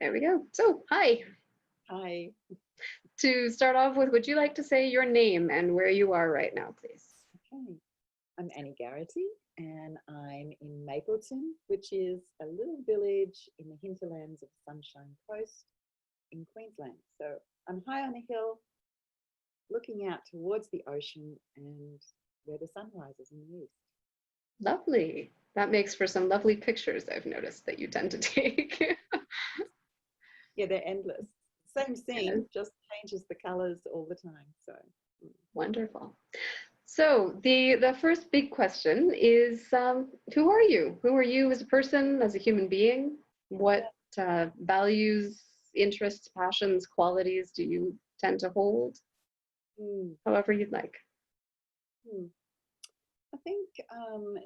There we go. So, hi. Hi. To start off with, would you like to say your name and where you are right now, please? Okay. I'm Annie Garrety and I'm in Mapleton, which is a little village in the hinterlands of the Sunshine Coast in Queensland. So I'm high on a hill looking out towards the ocean and where the sun rises in the east. Lovely. That makes for some lovely pictures, I've noticed, that you tend to take. Yeah, they're endless. Same scene, just changes the colors all the time. So wonderful. So the first big question is, who are you? Who are you as a person, as a human being? What values, interests, passions, qualities do you tend to hold? However you'd like. I think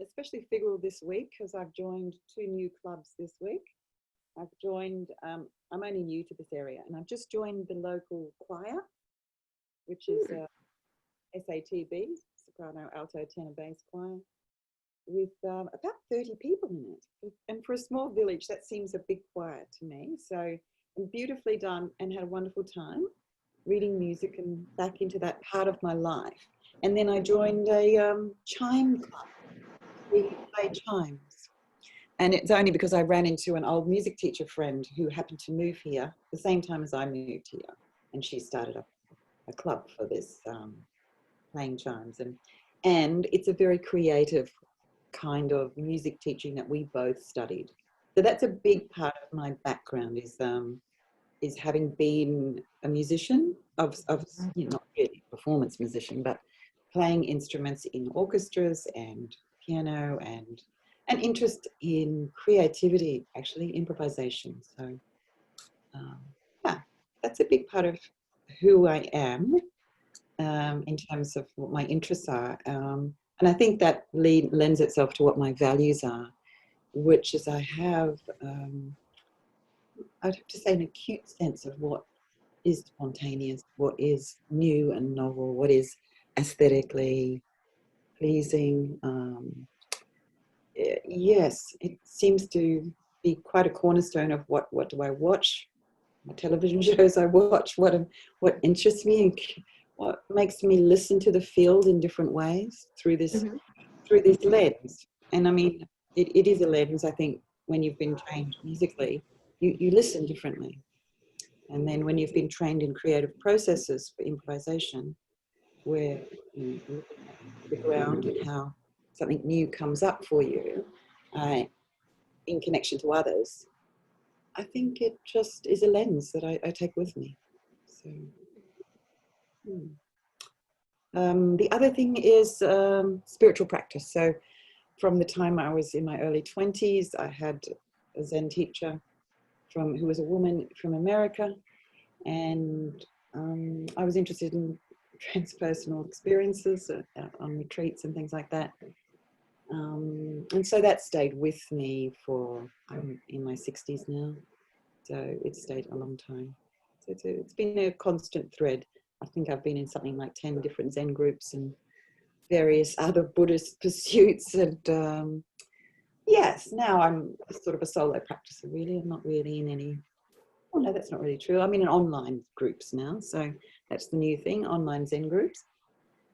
especially figural this week, because I've joined 2 new clubs this week. I've joined, I'm only new to this area, and I've just joined the local choir, which is SATB, soprano, alto, tenor, bass choir, with about 30 people in it. And for a small village, that seems a big choir to me. So I'm beautifully done and had a wonderful time reading music and back into that part of my life. And then I joined a chime club. We play chimes. And it's only because I ran into an old music teacher friend who happened to move here the same time as I moved here. And she started a club for this playing chimes. And it's a very creative kind of music teaching that we both studied. So that's a big part of my background is having been a musician of you know, not really a performance musician, but playing instruments in orchestras and piano and an interest in creativity, actually, improvisation. So yeah, that's a big part of who I am in terms of what my interests are. And I think that lends itself to what my values are, which is I have, I'd have to say, an acute sense of what is spontaneous, what is new and novel, what is aesthetically pleasing. Yes, it seems to be quite a cornerstone of what do I watch, what television shows I watch, what interests me, and what makes me listen to the field in different ways through this lens. And I mean, it is a lens. I think when you've been trained musically, you listen differently. And then when you've been trained in creative processes for improvisation, where you look at the ground and how something new comes up for you in connection to others, I think it just is a lens that I take with me. So, the other thing is spiritual practice. So from the time I was in my early 20s, I had a Zen teacher who was a woman from America, and I was interested in transpersonal experiences on retreats and things like that. And so that stayed with me for, I'm in my 60s now, so it stayed a long time. So it's been a constant thread. I think I've been in something like 10 different Zen groups and various other Buddhist pursuits. And yes, now I'm sort of a solo practicer, really. I'm not really in any, oh no, that's not really true. I'm in online groups now. So that's the new thing, online Zen groups.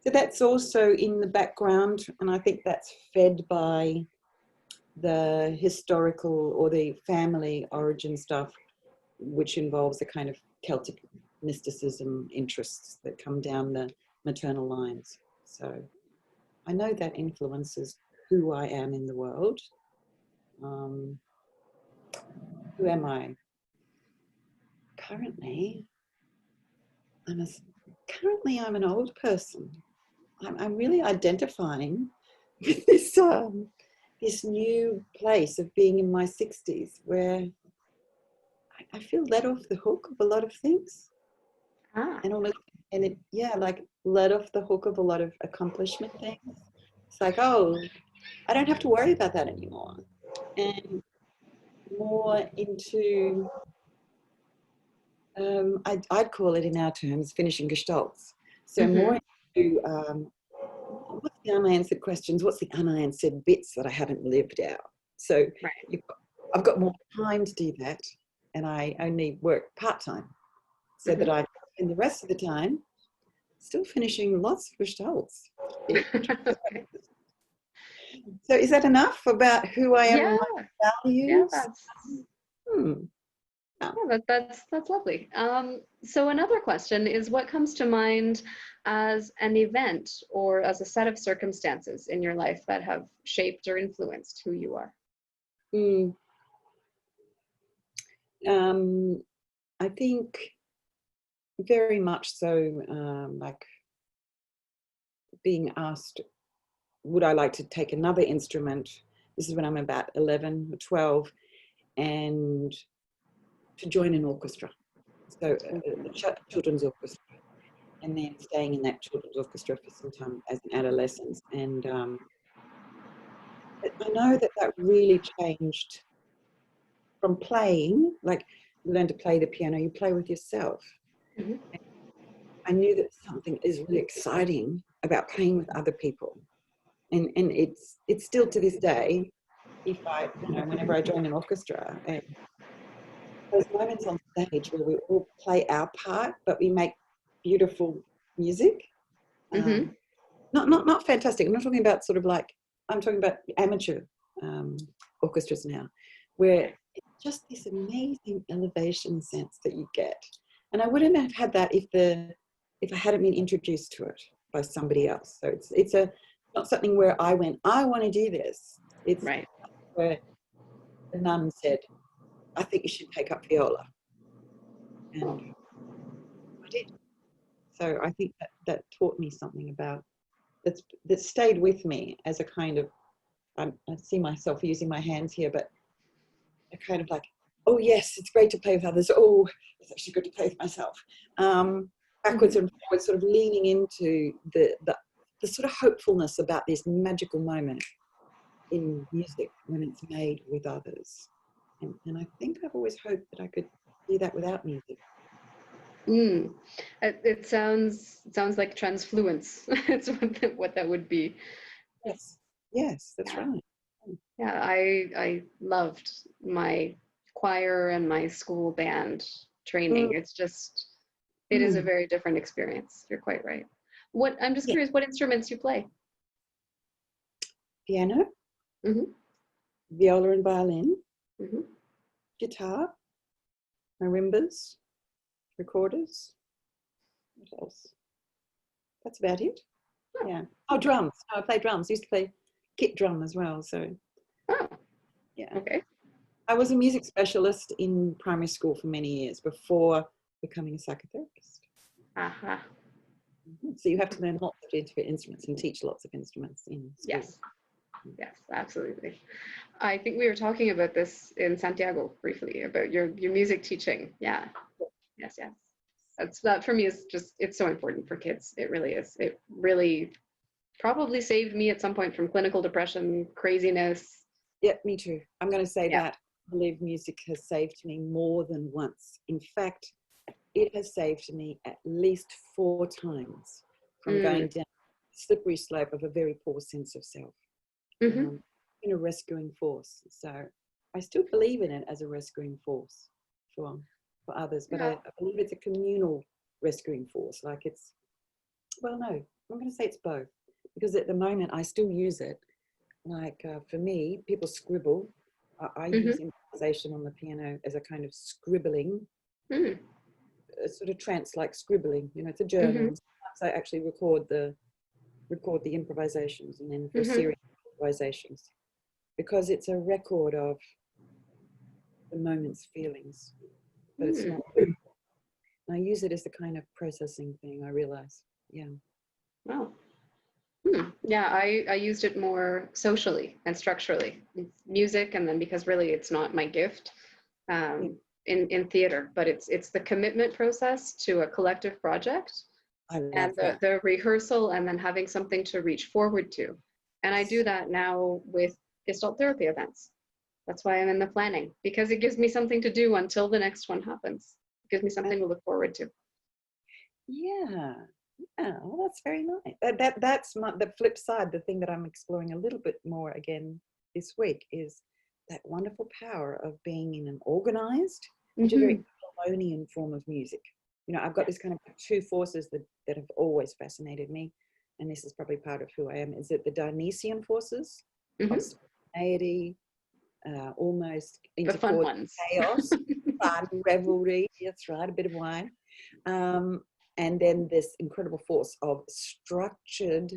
So that's also in the background, and I think that's fed by the historical or the family origin stuff, which involves a kind of Celtic mysticism interests that come down the maternal lines. So I know that influences who I am in the world. Who am I? Currently, I'm an old person. I'm really identifying with this new place of being in my 60s, where I feel let off the hook of a lot of things, like let off the hook of a lot of accomplishment things. It's like, oh, I don't have to worry about that anymore, and more into I'd call it in our terms finishing gestalts. So more into what's the unanswered questions? What's the unanswered bits that I haven't lived out? So I've got more time to do that. and I only work part-time, so that I spend the rest of the time still finishing lots of gestalts. Okay. So is that enough about who I am Yeah, and my yeah, values? that's Hmm. yeah, that's lovely. So another question is, what comes to mind as an event or as a set of circumstances in your life that have shaped or influenced who you are? Hmm. I think very much so, like being asked, would I like to take another instrument? This is when I'm about 11 or 12, and to join an orchestra. So a children's orchestra, and then staying in that children's orchestra for some time as an adolescent. And I know that that really changed from playing, like you learn to play the piano, you play with yourself. Mhm. I knew that something is really exciting about playing with other people. And it's still to this day, if I, whenever I join an orchestra, and those moments on stage where we all play our part, but we make beautiful music. Mhm. Not fantastic. I'm not talking about sort of like, I'm talking about amateur orchestras now, where it's just this amazing elevation sense that you get. And I wouldn't have had that if I hadn't been introduced to it by somebody else. So it's not something where I went, I want to do this. It's Right. where the nun said, I think you should take up viola. And I did. So I think that taught me something about, that stayed with me as a kind of, I see myself using my hands here, but a kind of like, oh yes, it's great to play with others. Oh, it's actually good to play with myself. Backwards and forwards, sort of leaning into the sort of hopefulness about this magical moment in music when it's made with others. And I think I've always hoped that I could do that without music. Mm. It sounds like transfluence. It's what that would be. Yes, that's Yeah. right. Yeah, I loved my choir and my school band Mm, training. It's just, it is a mm. very different experience. You're quite right. What, I'm just Yeah, curious, what instruments you play? piano, Hmm. viola and violin, Hmm. guitar, marimbas, recorders. What else? That's about it. Oh, Yeah. Oh, okay. drums. Oh, I play drums. I used to play kit drum as well. So Oh, yeah. okay. I was a music specialist in primary school for many years before becoming a psychotherapist. Aha. So you have to learn lots of different instruments and teach lots of instruments in school. Yes. Yes, absolutely. I think we were talking about this in Santiago briefly about your music teaching. Yeah. Yes, yes. That for me is just, it's so important for kids. It really is. It really probably saved me at some point from clinical depression, craziness. Yeah, me too. I'm going to say Yeah. that. I believe music has saved me more than once. In fact, it has saved me at least 4 times from Mm. going down the slippery slope of a very poor sense of self. Hmm. In a rescuing force. So I still believe in it as a rescuing force for others, but Yeah. I believe it's a communal rescuing force. Like it's, well, no, I'm going to say it's both, because at the moment I still use it. Like for me, people scribble. I use Hmm. improvisation on the piano as a kind of scribbling, Mm. a sort of trance-like scribbling. It's a journal. Hmm. And sometimes I actually record the improvisations, and then for a Hmm. series of improvisations, because it's a record of the moment's feelings, but it's Mm. not. And I use it as a kind of processing thing, I realize. Yeah. Wow. Hmm. Yeah, I used it more socially and structurally. It's music, and then because really it's not my gift, Yeah. in theater, but it's the commitment process to a collective project I and love that. the rehearsal and then having something to reach forward to. And I do that now with Gestalt therapy events. That's why I'm in the planning, because it gives me something to do until the next one happens. It gives me something to look forward to. Yeah. Yeah. Well, that's very nice. That's the flip side. The thing that I'm exploring a little bit more again this week is that wonderful power of being in an organized, which is a very Babylonian form of music. You know, I've got this kind of two forces that have always fascinated me, and this is probably part of who I am. Is it the Dionysian forces of spontaneity, almost the fun ones, chaos, fun, revelry, that's right, a bit of wine. And then this incredible force of structured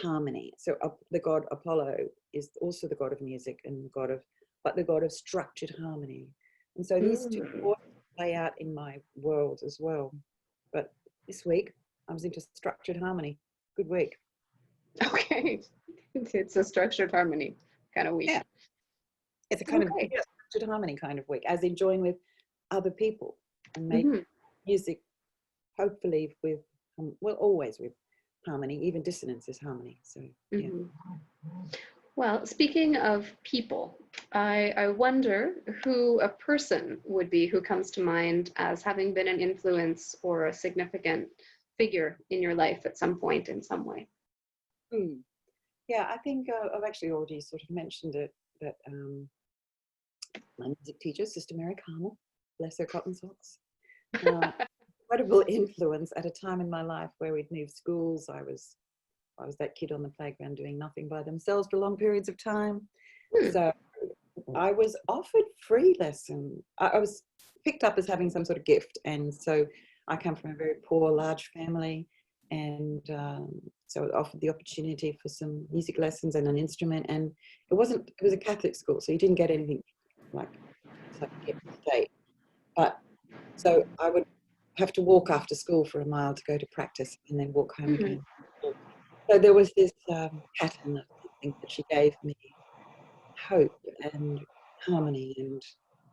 harmony. So the god Apollo is also the god of music and the god of structured harmony. And so these two forces play out in my world as well. But this week I was into structured harmony. Good week. Okay, it's a structured harmony kind of week. Yeah, it's a kind of structured harmony kind of week, as in join with other people and make music, hopefully with, well, always with harmony. Even dissonance is harmony. So yeah. Well, speaking of people, I wonder who a person would be who comes to mind as having been an influence or a significant figure in your life at some point in some way. Yeah, I think I've actually already sort of mentioned it, that my music teacher, Sister Mary Carmel, bless her cotton socks, incredible influence at a time in my life where we'd moved schools. I was that kid on the playground doing nothing by themselves for long periods of time. So I was offered free lesson. I was picked up as having some sort of gift, and so I come from a very poor, large family, and so I was offered the opportunity for some music lessons and an instrument. And it was a Catholic school, so you didn't get anything like get state. But so I would have to walk after school for a mile to go to practice, and then walk home again. So there was this pattern of something that she gave me, hope and harmony, and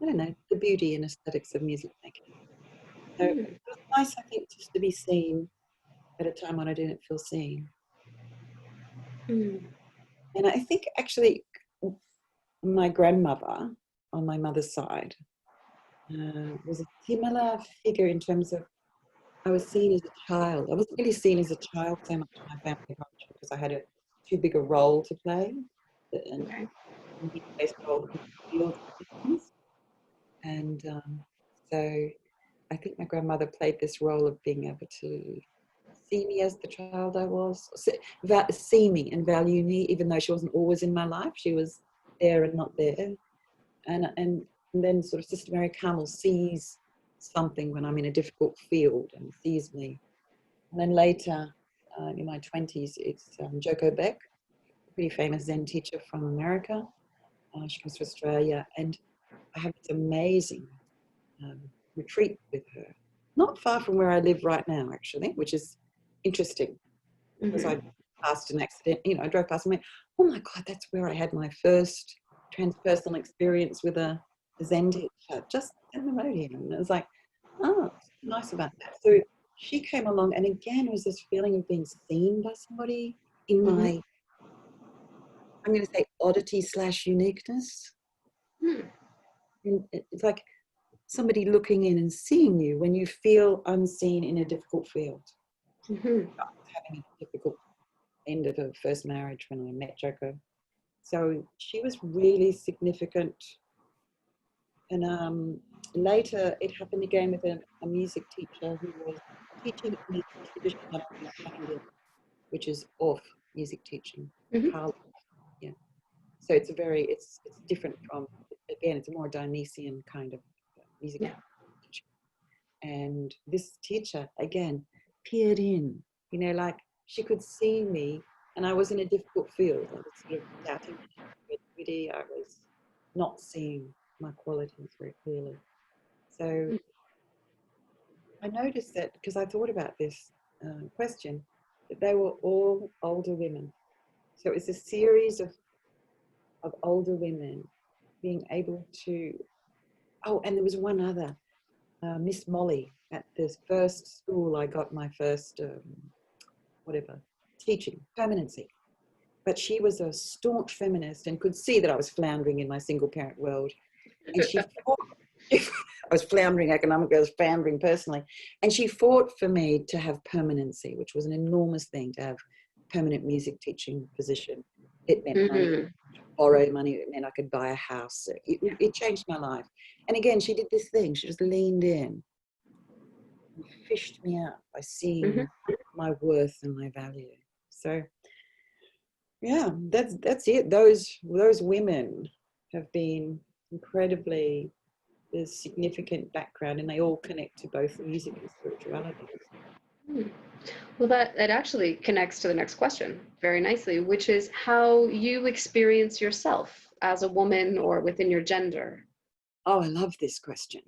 I don't know, the beauty and aesthetics of music making. So it was nice, I think, just to be seen at a time when I didn't feel seen. And I think actually my grandmother on my mother's side was a similar figure in terms of, I was seen as a child. I wasn't really seen as a child so much in my family culture because I had too big a role to play. And so I think my grandmother played this role of being able to see me as the child I was, see me and value me, even though she wasn't always in my life. She was there and not there. And then sort of Sister Mary Carmel sees something when I'm in a difficult field and sees me. And then later, in my 20s, it's Joko Beck, a pretty famous Zen teacher from America. She comes to Australia, and I have this amazing retreat with her, not far from where I live right now, actually, which is interesting because I passed an accident. You know, I drove past and went, "Oh my God, that's where I had my first transpersonal experience with a Zen teacher, just down the road here." And it was like, oh, nice about that. So she came along, and again, it was this feeling of being seen by somebody in my, I'm going to say, oddity / uniqueness. And it's like somebody looking in and seeing you when you feel unseen in a difficult field. I was having a difficult end of a first marriage when I met Joko. So she was really significant. And later it happened again with a music teacher who was teaching me traditional which is off music teaching. Yeah. So it's different from, again, it's a more Dionysian kind of music teaching. And this teacher, again, peered in, you know, like she could see me, and I was in a difficult field. I was sort of doubting my creativity. I was not seeing my qualities very clearly. So I noticed that, because I thought about this question, that they were all older women. So it was a series of older women being able to, and there was one other, Miss Molly, at the first school I got my first, teaching, permanency. But she was a staunch feminist and could see that I was floundering in my single parent world. And she fought, I was floundering economically, I was floundering personally. And she fought for me to have permanency, which was an enormous thing, to have permanent music teaching position. It meant money. borrow money, it meant I could buy a house. It changed my life. And again, she did this thing. She just leaned in and fished me out by seeing my worth and my value. So yeah, that's it. Those women have been incredibly, there's significant background, and they all connect to both music and spirituality. Well, that actually connects to the next question very nicely, which is how you experience yourself as a woman or within your gender. Oh, I love this question.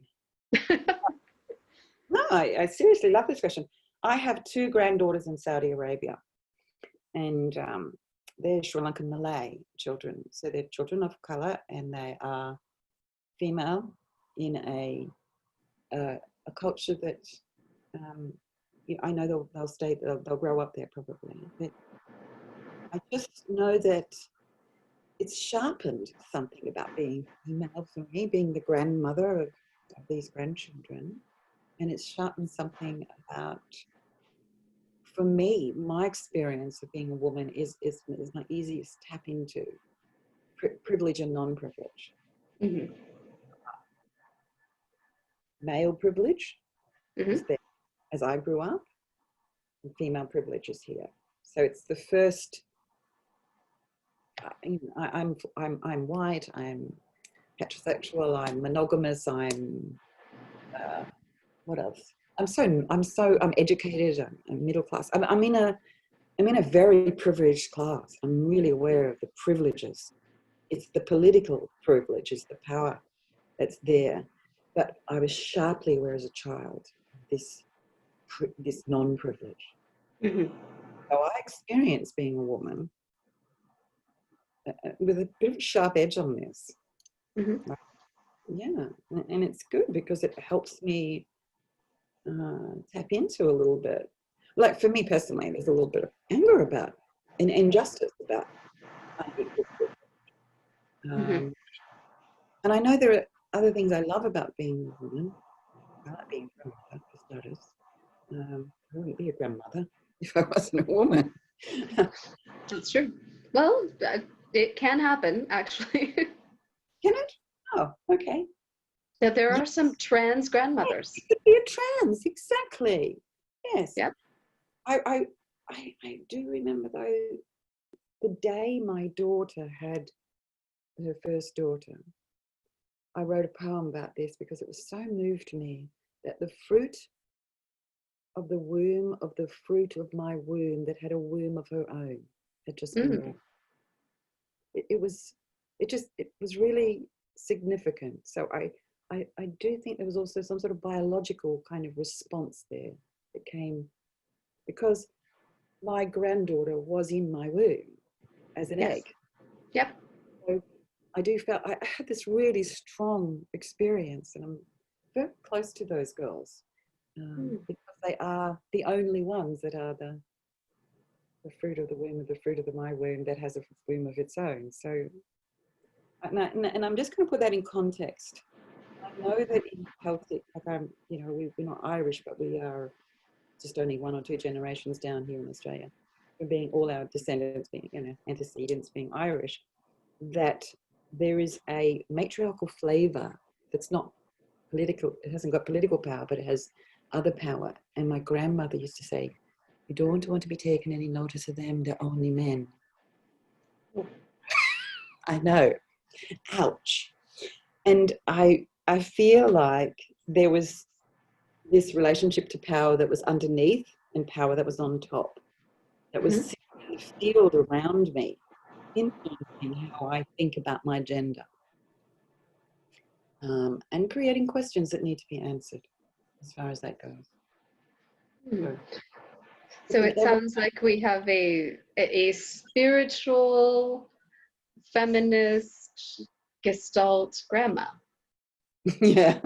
No, I seriously love this question. I have 2 granddaughters in Saudi Arabia, and they're Sri Lankan Malay children. So they're children of color, and they are female in a culture that I know they'll stay, they'll grow up there probably. But I just know that it's sharpened something about being female for me, being the grandmother of these grandchildren. And it's sharpened something about, for me, my experience of being a woman is my easiest tap into privilege and non-privilege. Mm-hmm. Male privilege is there as I grew up, and female privilege is here. So it's the first. I'm white. I'm heterosexual. I'm monogamous. I'm what else? I'm educated. I'm middle class. I'm in a very privileged class. I'm really aware of the privileges. It's the political privilege, it's the power that's there. But I was sharply aware as a child this non-privilege. So I experienced being a woman with a bit of a sharp edge on this. Yeah, and it's good because it helps me tap into a little bit. Like for me personally, there's a little bit of anger about and injustice about unequal privilege. And I know there are other things I love about being a woman. I like being a grandmother, for starters. I wouldn't be a grandmother if I wasn't a woman. That's true. Well, it can happen, actually. Can it? Oh, okay. Yeah, there are some trans grandmothers. You could be a trans, exactly. Yes. Yep. I do remember though, the day my daughter had her first daughter, I wrote a poem about this because it was so moved me that the fruit of the womb of the fruit of my womb that had a womb of her own had just been born. It was really significant. So I do think there was also some sort of biological kind of response there that came because my granddaughter was in my womb as an egg. Yep. So I had this really strong experience, and I'm very close to those girls because they are the only ones that are the fruit of the womb, the fruit of my womb that has a womb of its own. So, and I'm just going to put that in context. I know that in Celtic, like we're not Irish, but we are just only 1 or 2 generations down here in Australia, for being all our descendants being, antecedents being Irish, that there is a matriarchal flavour that's not political. It hasn't got political power, but it has other power. And my grandmother used to say, "You don't want to be taking any notice of them. They're only men." I know. Ouch. And I feel like there was this relationship to power that was underneath and power that was on top, that was sitting in the field around me, influencing how I think about my gender, and creating questions that need to be answered as far as that goes. So it sounds like we have a spiritual, feminist, Gestalt grandma. Yeah.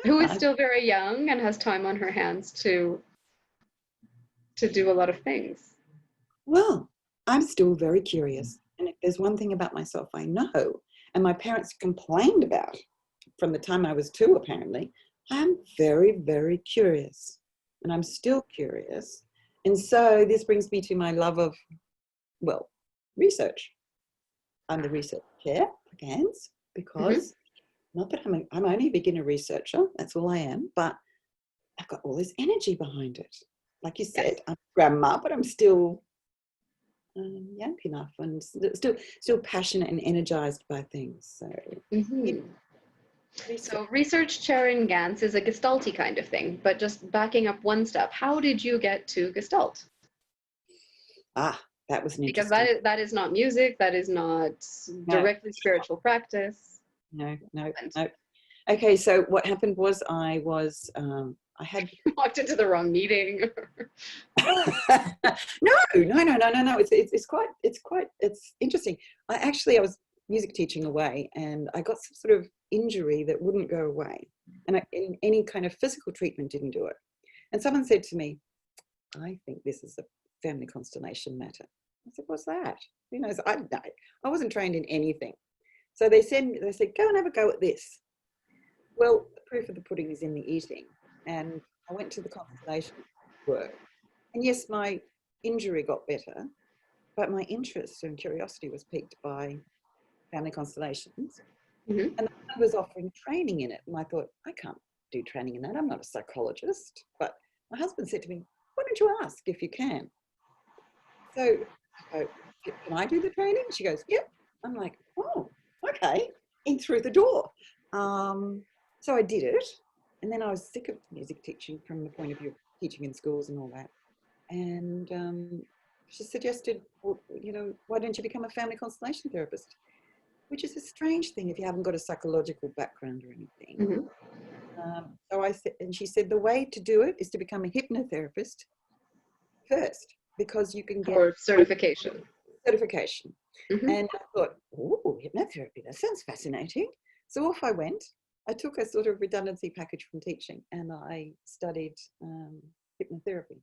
Who is still very young and has time on her hands to do a lot of things. Well, I'm still very curious. And if there's one thing about myself I know, and my parents complained about from the time I was 2, apparently, I'm very, very curious. And I'm still curious. And so this brings me to my love of Well, research. I'm the research chair for GANS because, not that I'm only a beginner researcher, that's all I am, but I've got all this energy behind it. Like you said, I'm grandma, but I'm still young enough and still passionate and energized by things. So, So research chair in GANS is a Gestalty kind of thing, but just backing up one step, how did you get to Gestalt? That was an Because interesting. that is not music, that is not directly spiritual practice. No. Okay, so what happened was I had walked into the wrong meeting. No. It's interesting. I was music teaching away, and I got some sort of injury that wouldn't go away, and any kind of physical treatment didn't do it. And someone said to me, "I think this is a family constellation matter." I said, "What's that?" You know, so I wasn't trained in anything, so they said, "Go and have a go at this." Well, the proof of the pudding is in the eating, and I went to the constellation work, and yes, my injury got better, but my interest and curiosity was piqued by family constellations, and I was offering training in it, and I thought, I can't do training in that. I'm not a psychologist. But my husband said to me, "Why don't you ask if you can?" So I go, "Can I do the training?" She goes, "Yep." I'm like, "Oh, okay," in through the door. So I did it, and then I was sick of music teaching from the point of view of teaching in schools and all that. And she suggested, well, you know, why don't you become a family constellation therapist? Which is a strange thing if you haven't got a psychological background or anything. So I said, and she said, the way to do it is to become a hypnotherapist first, because you can get Or certification. And I thought, oh, hypnotherapy, that sounds fascinating. So off I went. I took a sort of redundancy package from teaching, and I studied hypnotherapy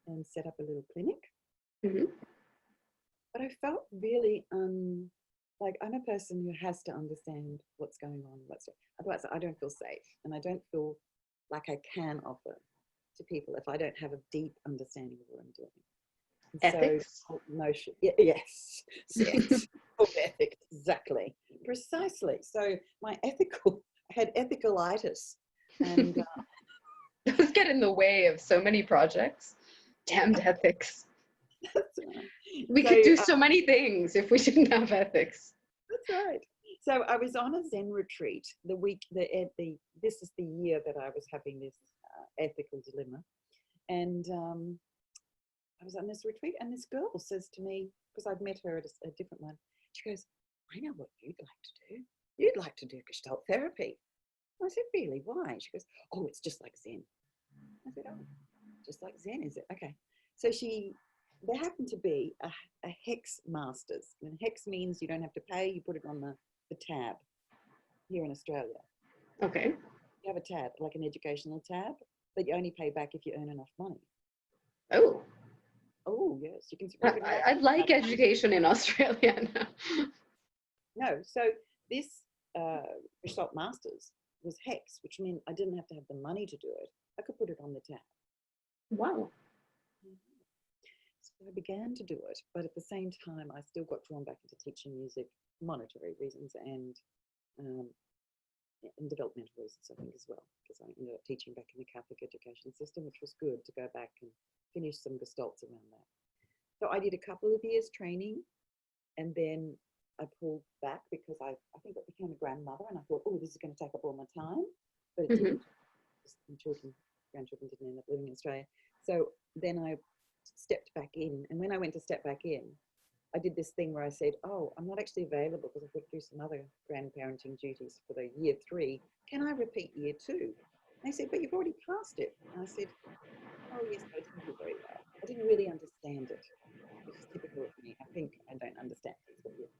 and set up a little clinic. But I felt really like I'm a person who has to understand what's going on. Otherwise, I don't feel safe, and I don't feel like I can offer to people if I don't have a deep understanding of what I'm doing. Ethics? So, yes, ethics, exactly, precisely. So I had ethicalitis, and those get in the way of so many projects. Damned ethics. We could do so many things if we didn't have ethics. That's right. So I was on a Zen retreat this is the year that I was having this ethical dilemma, and I was on this retreat, and this girl says to me, because I'd met her at a different one, she goes, "I know what you'd like to do. You'd like to do Gestalt therapy." I said, "Really? Why?" She goes, "Oh, it's just like Zen." I said, "Oh, just like Zen, is it?" Okay. So there happened to be a hex masters. And hex means you don't have to pay, you put it on the tab here in Australia. Okay. You have a tab, like an educational tab, but you only pay back if you earn enough money. Oh, yes. You can. I'd like education in Australia now. No, so this Gestalt Masters was hex, which meant I didn't have to have the money to do it. I could put it on the tab. Wow. So I began to do it, but at the same time, I still got drawn back into teaching music, monetary reasons, and developmental reasons, I think, as well, because I ended up teaching back in the Catholic education system, which was good to go back and finish some Gestalts around that. So I did a couple of years training, and then I pulled back because I think I became a grandmother, and I thought, oh, this is going to take up all my time, but it didn't. My grandchildren didn't end up living in Australia. So then I stepped back in, and when I went to step back in, I did this thing where I said, oh, I'm not actually available because I've got to do some other grandparenting duties for the year 3. Can I repeat year 2? And they said, but you've already passed it. And I said, oh, yes, but I didn't do very well. I didn't really understand it, which is typical of me. I think I don't understand it.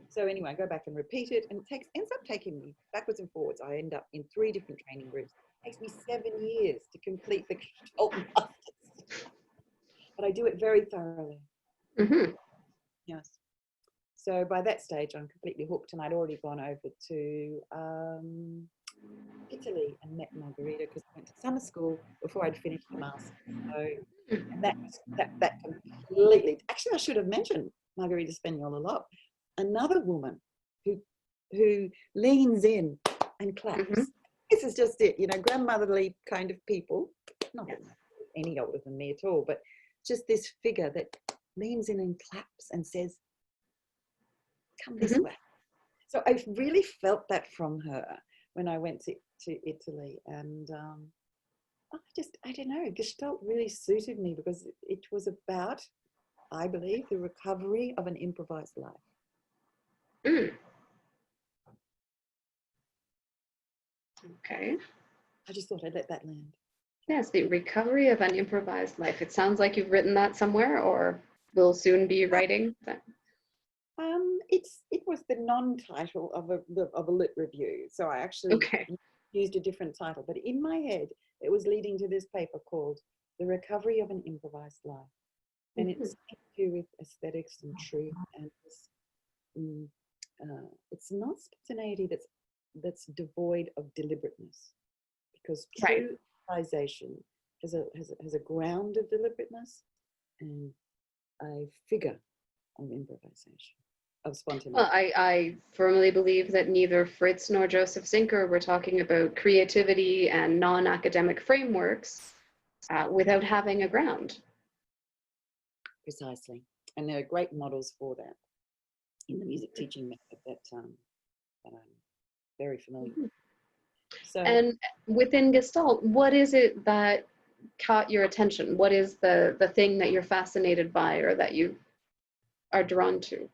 So anyway, I go back and repeat it, and it ends up taking me backwards and forwards. I end up in 3 different training groups. It takes me 7 years to complete the Gestalt Masters. But I do it very thoroughly. Yes. So by that stage, I'm completely hooked, and I'd already gone over to Italy and met Margherita because I went to summer school before I'd finished the master's. So, and that completely. Actually, I should have mentioned Margherita Spagnola a lot. Another woman who leans in and claps. Mm-hmm. This is just it, you know, grandmotherly kind of people. Not any older than me at all, but just this figure that leans in and claps and says, "Come this Mm-hmm. way." So I really felt that from her when I went to Italy, and I don't know, Gestalt really suited me because it was about, I believe, the recovery of an improvised life. Mm. Okay. I just thought I'd let that land. Yes, the recovery of an improvised life. It sounds like you've written that somewhere or will soon be writing that. It was the non-title of a lit review, so I actually used a different title. But in my head, it was leading to this paper called "The Recovery of an Improvised Life," and it's to do with aesthetics and truth, and it's not spontaneity that's devoid of deliberateness, because true improvisation has a ground of deliberateness and a figure of improvisation. Of spontaneity. Well, I firmly believe that neither Fritz nor Joseph Zinker were talking about creativity and non-academic frameworks without having a ground. Precisely. And there are great models for that in the music teaching method that I'm very familiar with. So, and within Gestalt, what is it that caught your attention? What is the thing that you're fascinated by or that you are drawn to?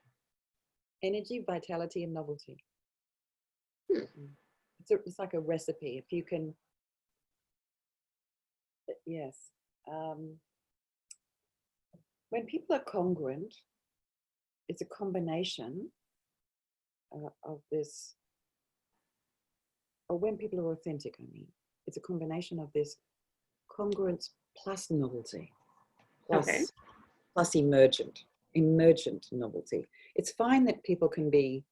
energy, vitality, and novelty. It's like a recipe. If you can, yes. When people are congruent, it's a combination of this, or when people are authentic, I mean, it's a combination of this congruence plus novelty, plus emergent novelty. It's fine that people can be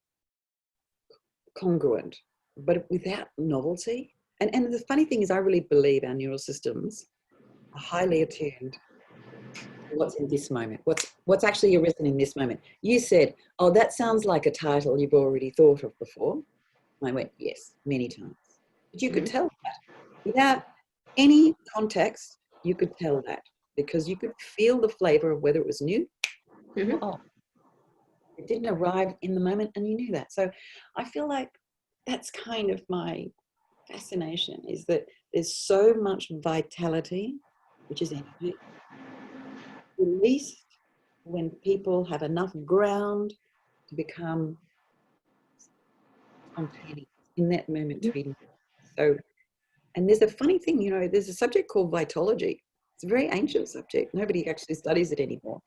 congruent, but without novelty. And the funny thing is, I really believe our neural systems are highly attuned to what's in this moment, what's actually arisen in this moment. You said, "Oh, that sounds like a title you've already thought of before." And I went, "Yes, many times." But you could tell that without any context. You could tell that because you could feel the flavor of whether it was new or old. It didn't arrive in the moment, and you knew that. So I feel like that's kind of my fascination, is that there's so much vitality, which is energy, released when people have enough ground to become spontaneous in that moment. So, and there's a funny thing, you know, there's a subject called vitology. It's a very ancient subject. Nobody actually studies it anymore.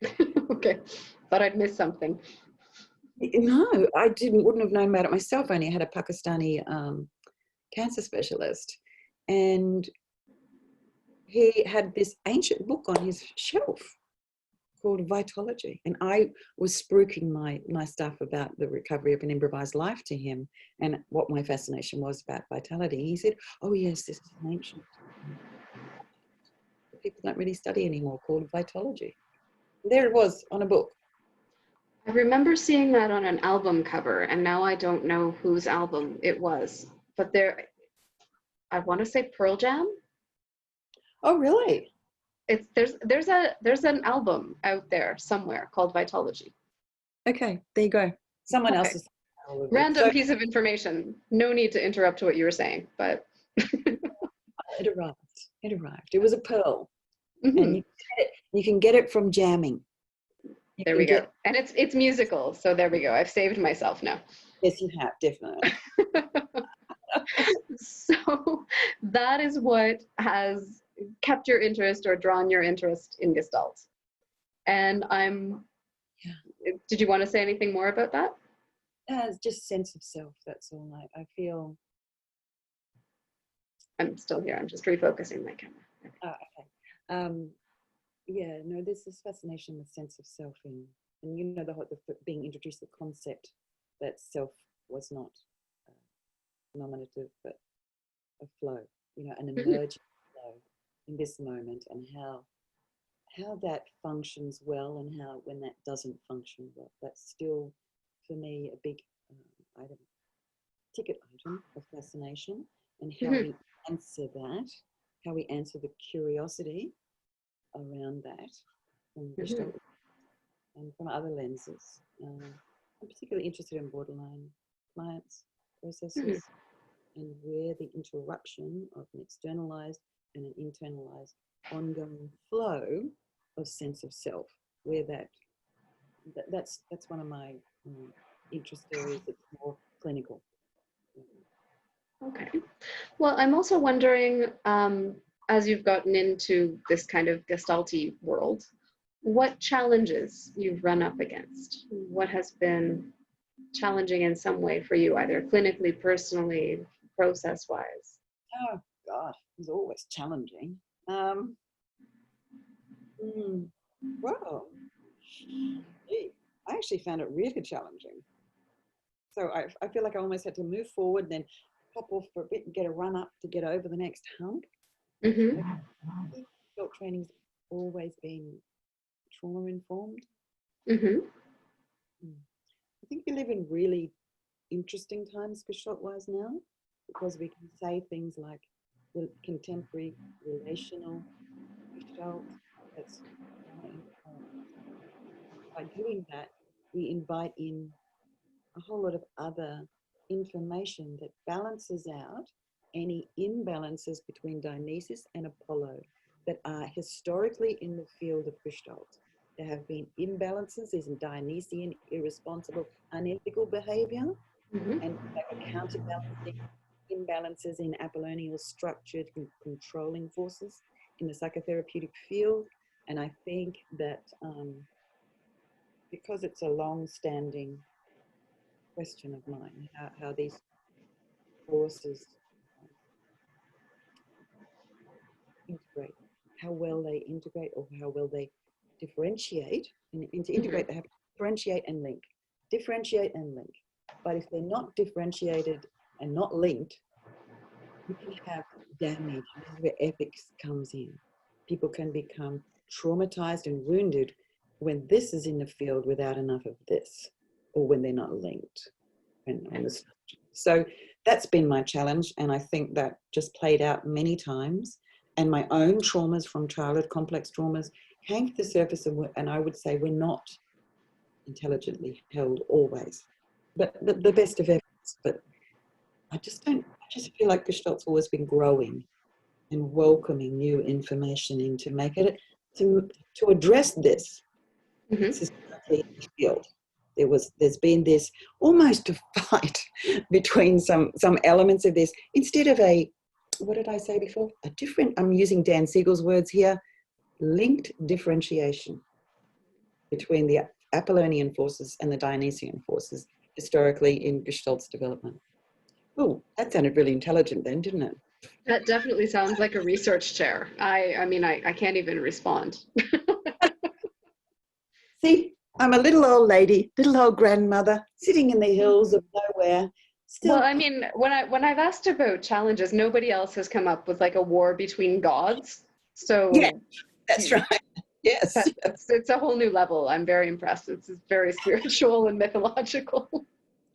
Okay, thought I'd missed something. No, I wouldn't have known about it myself. I only had a Pakistani cancer specialist, and he had this ancient book on his shelf called Vitology, and I was spruiking my stuff about the recovery of an improvised life to him and what my fascination was about vitality. He said, "Oh yes, this is an ancient people don't really study anymore, called Vitology." And there it was on a book. I remember seeing that on an album cover, and now I don't know whose album it was, but I want to say Pearl Jam. Oh really? There's an album out there somewhere called Vitology. Okay, there you go. Someone else's random piece of information. No need to interrupt what you were saying, but it arrived. It was a pearl, and you can get it from jamming. There we go. And it's musical, so there we go. I've saved myself now. Yes, you have, definitely. So that is what has kept your interest or drawn your interest in Gestalt. And did you want to say anything more about that? It's just sense of self, that's all. I feel. I'm still here. I'm just refocusing my camera. Oh, okay. Yeah, no, there's this fascination with sense of self and you know, the being introduced the concept that self was not nominative, but of flow, an emergent flow in this moment, and how that functions well, and how when that doesn't function well. That's still, for me, a big ticket item of fascination, and how we answer that, how we answer the curiosity around that from Gestalt and from other lenses. I'm particularly interested in borderline clients, processes, and where the interruption of an externalized and an internalized ongoing flow of sense of self, where that's one of my interest areas that's more clinical. Okay. Well, I'm also wondering, as you've gotten into this kind of Gestalty world, what challenges you've run up against? What has been challenging in some way for you, either clinically, personally, process-wise? Oh, God, it's always challenging. Well, I actually found it really challenging. So I feel like I almost had to move forward, then pop off for a bit and get a run up to get over the next hump. Gestalt training's always been trauma informed. I think we live in really interesting times Gestalt-wise now, because we can say things like contemporary relational Gestalt. That's by doing that, we invite in a whole lot of other information that balances out any imbalances between Dionysus and Apollo that are historically in the field of Gestalt. There have been imbalances in Dionysian, irresponsible, unethical behavior, and they were counterbalancing imbalances in Apollonial structured and controlling forces in the psychotherapeutic field. And I think that because it's a long-standing question of mine, how these forces integrate, how well they integrate, or how well they differentiate. And to integrate, they have to differentiate and link. Differentiate and link. But if they're not differentiated and not linked, you can have damage. This is where ethics comes in. People can become traumatized and wounded when this is in the field without enough of this, or when they're not linked. So that's been my challenge, and I think that just played out many times. And my own traumas from childhood, complex traumas, came to the surface, and I would say we're not intelligently held always, but the best of evidence. But I just feel like Gestalt's always been growing and welcoming new information in to make it, to address this society field. There's been this almost a fight between some elements of this, instead of what did I say before? I'm using Dan Siegel's words here, linked differentiation between the Apollonian forces and the Dionysian forces historically in Gestalt's development. Oh, that sounded really intelligent then, didn't it? That definitely sounds like a research chair. I mean, I can't even respond. See, I'm a little old lady, little old grandmother, sitting in the hills of nowhere. Well, I mean, when I've asked about challenges, nobody else has come up with like a war between gods. So yeah, that's right. Yes, it's a whole new level. I'm very impressed. It's very spiritual and mythological.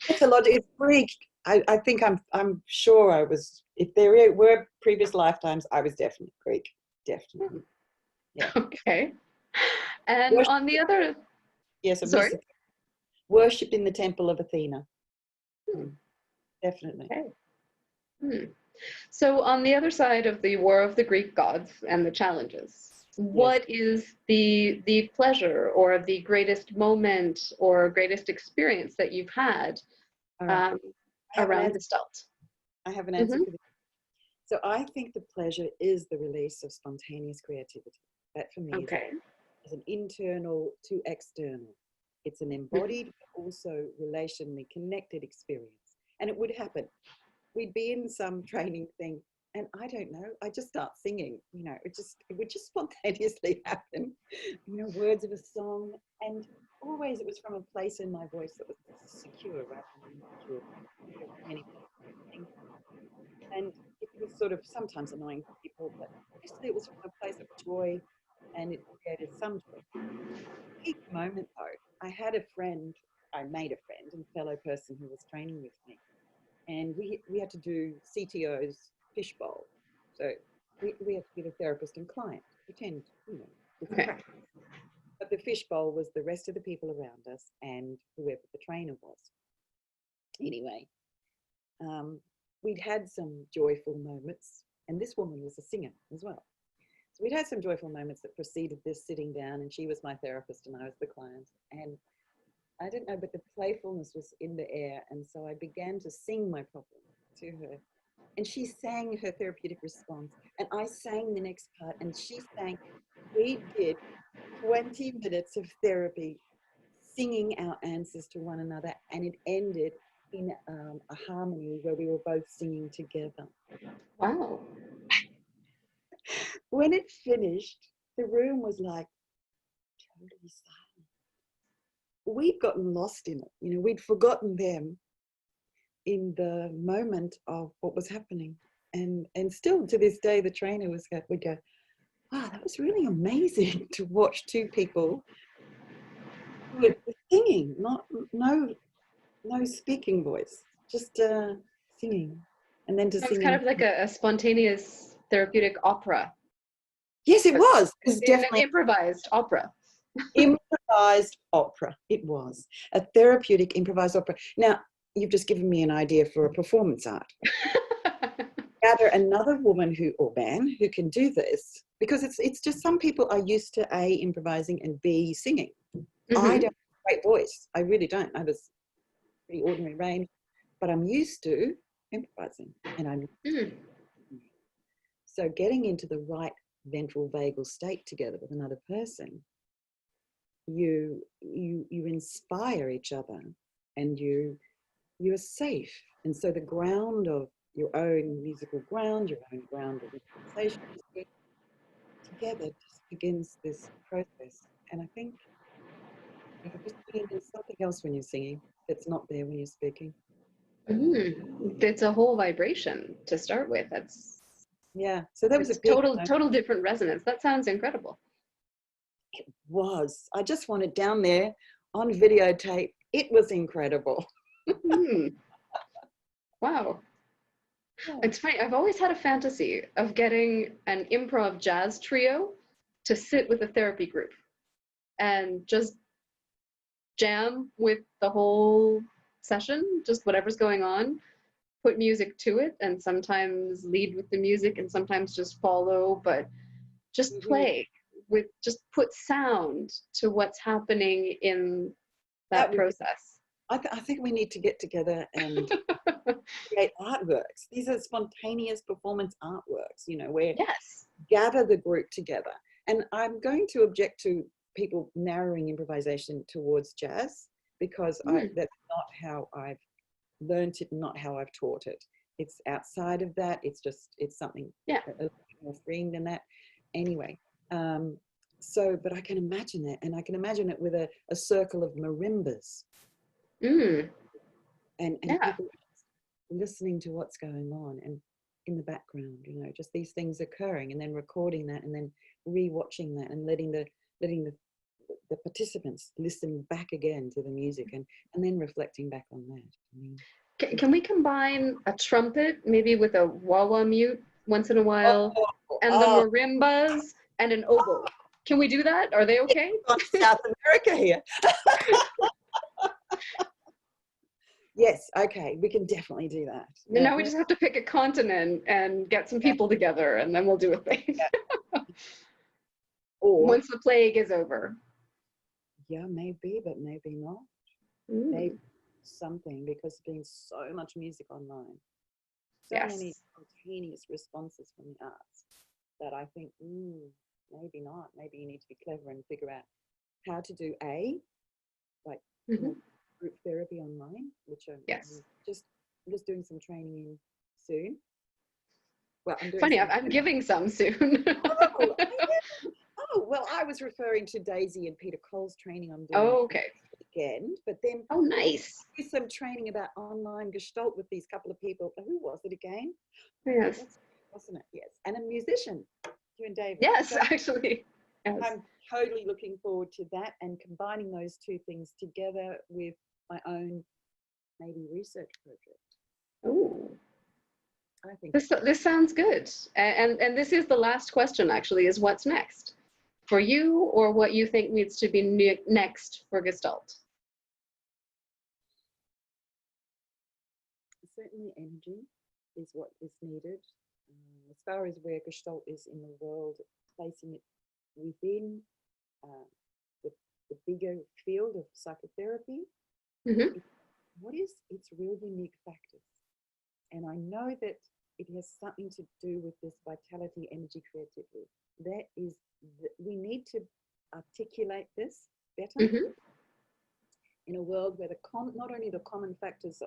Mythological, it's Greek. I think I'm sure I was. If there were previous lifetimes, I was definitely Greek. Definitely. Yeah. Okay. And on the other, yes, sorry, worshipped in the temple of Athena. Definitely. Okay. So on the other side of the war of the Greek gods and the challenges, what is the pleasure or the greatest moment or greatest experience that you've had around Gestalt? I have an answer for this. So I think the pleasure is the release of spontaneous creativity. That for me is an internal to external. It's an embodied, but also relationally connected experience. And it would happen. We'd be in some training thing, and I don't know, I just start singing, it would just spontaneously happen, words of a song. And always it was from a place in my voice that was secure rather than insecure. And it was sort of sometimes annoying for people, but mostly it was from a place of joy, and it created some joy. Peak moment though, I had a friend, I made a friend and fellow person who was training with me, and we had to do CTO's fishbowl. So we had to be the therapist and client, pretend, you know, it's Okay. practice. But the fishbowl was the rest of the people around us and whoever the trainer was. Anyway, we'd had some joyful moments, and this woman was a singer as well. So we'd had some joyful moments that preceded this sitting down, and she was my therapist and I was the client. And I don't know, but the playfulness was in the air. And so I began to sing my problem to her. And she sang her therapeutic response. And I sang the next part, and she sang. We did 20 minutes of therapy singing our answers to one another, and it ended in a harmony where we were both singing together. Wow. When it finished, the room was like totally silent. We'd gotten lost in it, you know, we'd forgotten them in the moment of what was happening. And still to this day, the trainer would go, wow, that was really amazing to watch two people who were singing, no speaking voice, just singing. And then to Sounds sing kind of like a spontaneous therapeutic opera. Yes, it was. It was An definitely improvised opera. improvised opera. It was a therapeutic improvised opera. Now, you've just given me an idea for a performance art. Gather another woman or man who can do this, because it's just some people are used to A, improvising, and B, singing. Mm-hmm. I don't have a great voice. I really don't. I was pretty ordinary range, but I'm used to improvising, and so getting into the right ventral vagal state together with another person, you inspire each other, and you're safe. And so the ground of your own musical ground, your own ground of improvisation, together just begins this process. And I think there's something else when you're singing that's not there when you're speaking. It's a whole vibration to start with. Yeah, so that was a big total different resonance. That sounds incredible. It was. I just want it down there on videotape. It was incredible. Wow. Yeah. It's funny. I've always had a fantasy of getting an improv jazz trio to sit with a therapy group and just jam with the whole session, just whatever's going on, put music to it, and sometimes lead with the music and sometimes just follow, but just play with, just put sound to what's happening in that process. I think we need to get together and create artworks. These are spontaneous performance artworks, you know, where gather the group together. And I'm going to object to people narrowing improvisation towards jazz, because that's not how I've learned it, not how I've taught it. It's outside of that. It's something a little more freeing than that. Anyway, but I can imagine it, and I can imagine it with a circle of marimbas. And people listening to what's going on, and in the background, you know, just these things occurring, and then recording that, and then re-watching that, and letting the participants listen back again to the music, and then reflecting back on that. I mean, can we combine a trumpet maybe with a wah-wah mute once in a while, and the marimbas and an oboe? Can we do that? Are they okay? South America here. Yes, okay, we can definitely do that. Now we just have to pick a continent and get some people together, and then we'll do a thing. Or once the plague is over. Yeah, maybe, but maybe not. Maybe something, because there's been so much music online. So many spontaneous responses from the arts that I think, maybe not. Maybe you need to be clever and figure out how to do group therapy online, which I'm just doing some training in soon. Well, I'm doing I'm giving some soon. Well, I was referring to Daisy and Peter Cole's training I'm doing this weekend, but then nice. Do some training about online Gestalt with these couple of people. Who was it again? Yes. wasn't it? Yes. And a musician, you and David. Yes, So actually. Yes. I'm totally looking forward to that and combining those two things together with my own maybe research project. Ooh. I think This sounds good. And this is the last question, actually, is what's next for you, or what you think needs to be next for Gestalt? certainly energy is what is needed. As far as where Gestalt is in the world, placing it within the bigger field of psychotherapy, Mm-hmm. what is its real unique factors? And I know that it has something to do with this vitality, energy, creativity. That is, we need to articulate this better in a world where not only the common factors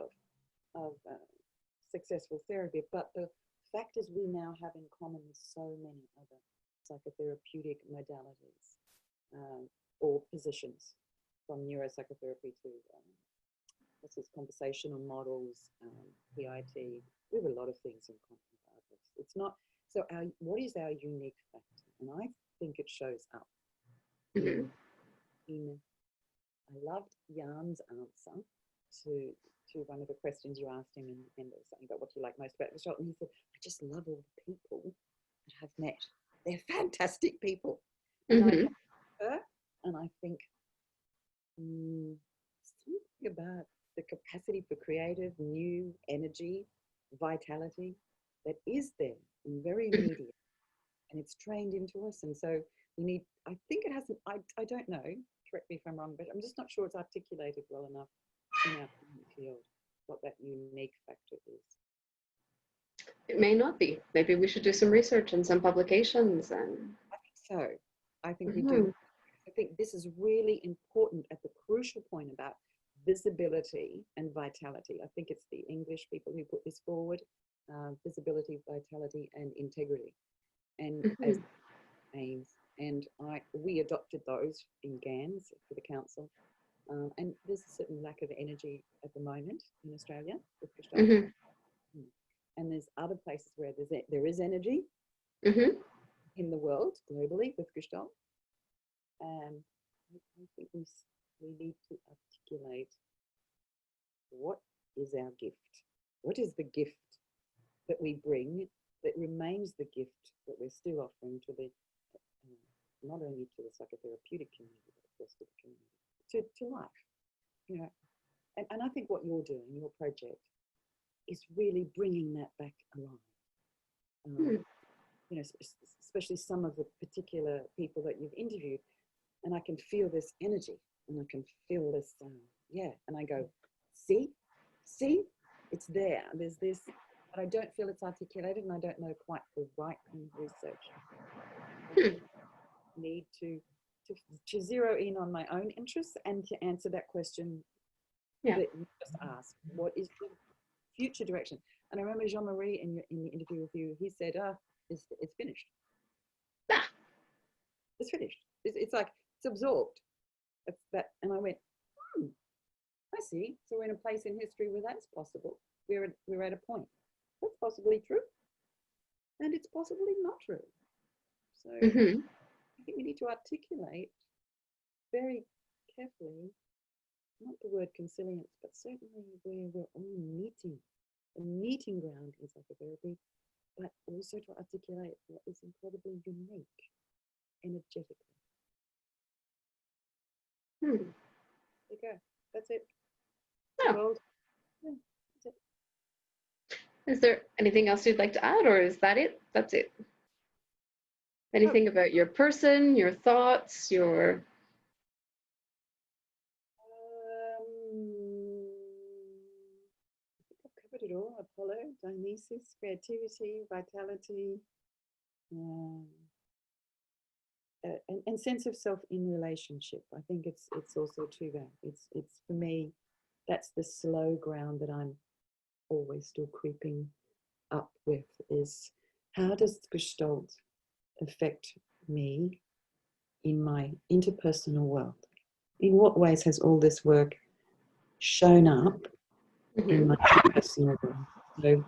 of successful therapy, but the factors we now have in common with so many other psychotherapeutic modalities or positions, from neuropsychotherapy to conversational models, PIT. We have a lot of things in common with others. It's not so. What is our unique factor? And I think it shows up in. I loved Jan's answer to one of the questions you asked him, and there was something about what you like most about Gestalt, and he said, "I just love all the people that I've met. They're fantastic people." And I look at her, and I think something about the capacity for creative, new energy, vitality that is there and very immediate, and it's trained into us. And so we need, I think it hasn't, I don't know, correct me if I'm wrong, but I'm just not sure it's articulated well enough in our field what that unique factor is. It may not be. Maybe we should do some research and some publications. And I think so. I think we do. I think this is really important at the crucial point about visibility and vitality. I think it's the English people who put this forward, visibility, vitality, and integrity, and as aims. And we adopted those in GANS for the council. And there's a certain lack of energy at the moment in Australia with Gestalt. And there's other places where there is energy in the world globally with Gestalt. And I think we need to articulate what is our gift. What is the gift that we bring that remains the gift that we're still offering to the not only to the psychotherapeutic community, but of course to the community, to life. You know, and I think what you're doing, your project, is really bringing that back alive. You know, especially some of the particular people that you've interviewed, and I can feel this energy, and I can feel this, and I go, see, it's there. There's this, but I don't feel it's articulated, and I don't know quite the right kind of research. I need to zero in on my own interests and to answer that question that you just asked. What is the future direction? And I remember Jean-Marie in the interview with you, he said, it's finished. It's finished. It's like, it's absorbed. It's that, and I went, I see. So we're in a place in history where that's possible. We're at a point. That's possibly true. And it's possibly not true. So I think we need to articulate very carefully, not the word consilience, but certainly where we're all meeting. The meeting ground in psychotherapy, but also to articulate what is incredibly unique energetically. There you go. That's it. Oh. Yeah, that's it. Is there anything else you'd like to add, or is that it? That's it. Anything about your person, your thoughts, your... I think I've covered it all. Apollo, Dionysus, creativity, vitality, and sense of self in relationship. I think it's also to that. It's for me, that's the slow ground that I'm always still creeping up with, is how does Gestalt affect me in my interpersonal world? In what ways has all this work shown up in my personal world? So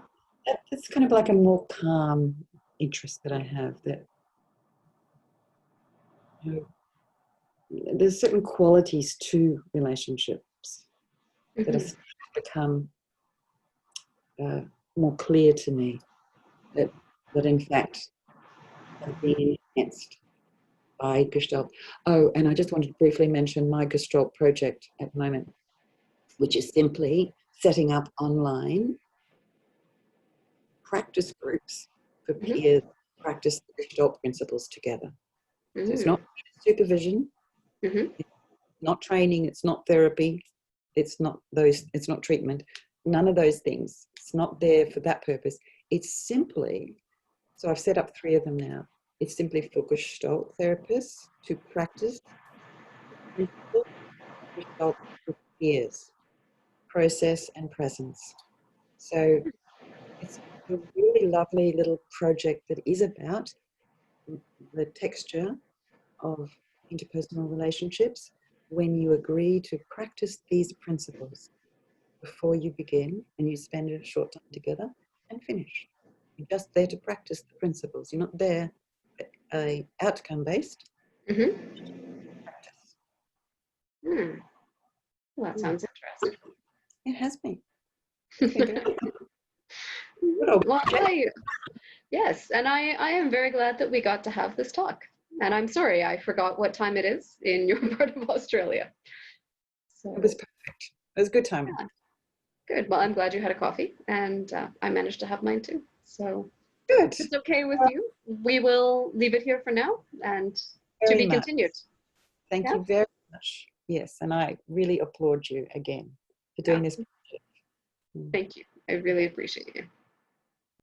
That's kind of like a more calm interest that I have, that you know, there's certain qualities to relationships that Mhm. have become more clear to me, that in fact have been enhanced by Gestalt. Oh, and I just wanted to briefly mention my Gestalt project at the moment, which is simply setting up online practice groups for Mhm. peers to practice the Gestalt principles together. So it's Mm. not supervision, Mhm. it's not training, it's not therapy, it's not treatment, none of those things. It's not there for that purpose. It's simply, so I've set up 3 of them now. It's simply for Gestalt therapists to practice Gestalt with peers, process and presence. So it's a really lovely little project that is about the texture of interpersonal relationships when you agree to practice these principles before you begin, and you spend a short time together and finish. You're just there to practice the principles. You're not there outcome based Mhm. practice. Mm. Well, that sounds interesting. It has been. It's been very good old Well, project. yes, and I am very glad that we got to have this talk. And I'm sorry, I forgot what time it is in your part of Australia. It was So, perfect. It was good timing. yeah, good. Well, I'm glad you had a coffee, and I managed to have mine too. So, Good. if it's okay with you, we will leave it here for now and to Very be much. continued. Thank Yeah. you very much. Yes, and I really applaud you again for doing Yeah. this project. Mm. Thank you. I really appreciate you.